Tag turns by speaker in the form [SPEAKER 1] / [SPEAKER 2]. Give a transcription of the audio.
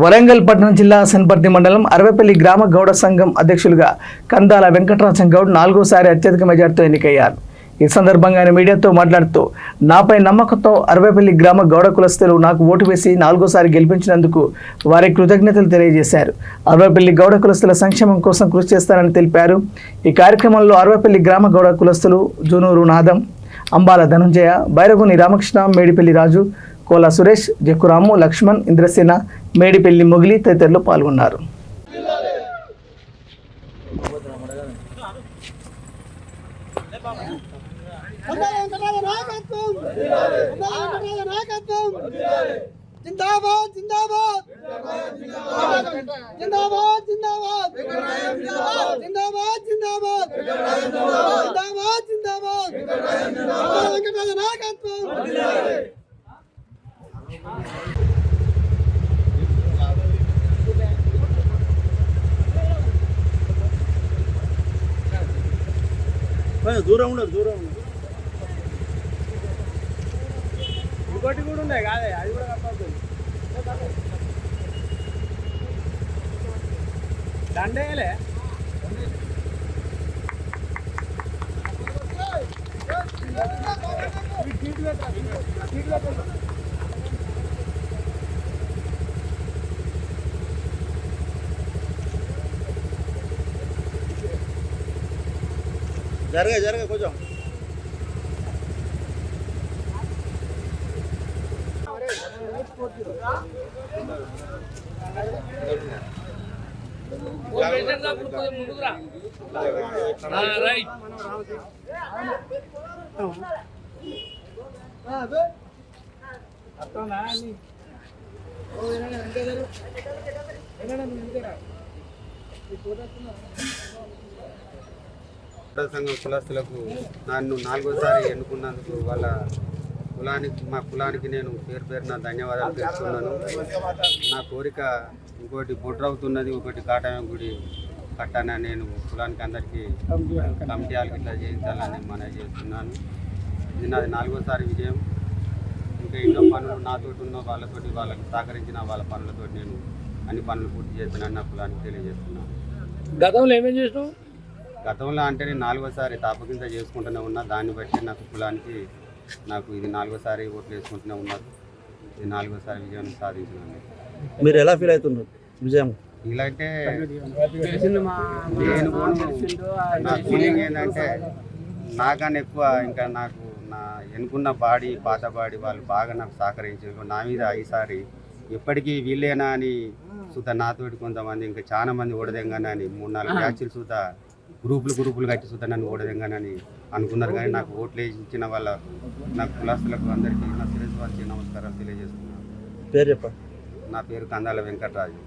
[SPEAKER 1] వరంగల్ పట్టణం జిల్లా సన్పర్తి మండలం అరవపల్లి గ్రామ గౌడ సంఘం అధ్యక్షులుగా కందాల వెంకటరాజన్ గౌడ్ 4వ సారి అత్యధిక మెజార్టీతో ఎన్నికయ్యారు. ఈ సందర్భంగా ఆయన మీడియాతో మాట్లాడుతూ నాపై నమ్మకంతో అరవపల్లి గ్రామ గౌడ కులస్తులు నాకు ఓటు వేసి 4వ సారి గెలిపించినందుకు వారి కృతజ్ఞతలు తెలియజేశారు. అరవపల్లి గౌడ కులస్తుల సంక్షేమం కోసం కృషి చేస్తారని తెలిపారు. ఈ కార్యక్రమంలో అరవపల్లి గ్రామ గౌడ కులస్తులు జూనూరు నాదం, అంబాల ధనంజయ, బైరగుని రామకృష్ణ, మేడిపల్లి రాజు, కోలా సురేష్, జక్కురాము, లక్ష్మణ్, ఇంద్రసేన, మేడిపల్లి మొగిలి తదితరులు పాల్గొన్నారు.
[SPEAKER 2] जिंदाबाद जिंदाबाद जिंदाबाद जिंदाबाद जिंदाबाद जिंदाबाद जिंदाबाद जिंदाबाद वेंकटराज नायकत्వం దూరం ఉండదు ఇంకోటి కూడా ఉన్నాయి కాదే అది కూడా కప్పవుతుంది దండేలే జరగ కొంచెం
[SPEAKER 3] సంఘం కులస్తులకు నన్ను 4వ సారి ఎన్నుకున్నందుకు వాళ్ళ మా కులానికి నేను పేరున ధన్యవాదాలు తెలుపుతున్నాను. నా కోరిక ఇంకోటి బొడ్రవుతున్నది, ఒకటి కాటమే గుడి కట్టానని నేను కులానికి అందరికీ కమిటీలకు ఇట్లా చేయించాలని మనవి చేస్తున్నాను. ఇది నాది 4వ సారి విజయం. ఇంకా ఎన్నో పనులు నాతోటి ఉన్న వాళ్ళతోటి వాళ్ళకి సహకరించిన వాళ్ళ పనులతో నేను అన్ని పనులు పూర్తి చేస్తున్నాను నా కులానికి తెలియజేస్తున్నాను.
[SPEAKER 2] గతంలో ఏమేం చేసినావు?
[SPEAKER 3] గతంలో అంటే నేను 4వ సారి తాపకింత చేసుకుంటూనే ఉన్నా. దాన్ని బట్టి నాకు కులానికి ఇది 4వ సారి ఓట్లు వేసుకుంటూనే ఉన్నారు. ఇది 4వ సారి విజయం సాధించినాను.
[SPEAKER 4] మీరు ఎలా ఫీల్ అవుతున్నారు విజయం?
[SPEAKER 3] ఇలా అంటే నేను నా ఫీలింగ్ ఏంటంటే నాకన్నా ఎక్కువ ఇంకా నాకు నా ఎన్నుకున్న పాత బాడీ వాళ్ళు బాగా నాకు సహకరించారు. నా మీద ఈసారి ఎప్పటికీ వీళ్ళేనా అని సుత నాతోటి కొంతమంది ఇంకా చాలా మంది ఓడదెంగానే అని 3-4 బ్యాచ్లు సుత గ్రూపులు కట్టి సుత నన్ను ఓడదెంగానని అనుకున్నారు. కానీ నాకు ఓట్లు ఇచ్చిన వాళ్ళ నా కులస్తులకు అందరికీ నా శిరస్సు వంచి నమస్కారాలు తెలియజేస్తున్నాను.
[SPEAKER 4] పేరు చెప్పండి.
[SPEAKER 3] నా పేరు కందాల వెంకటరాజు.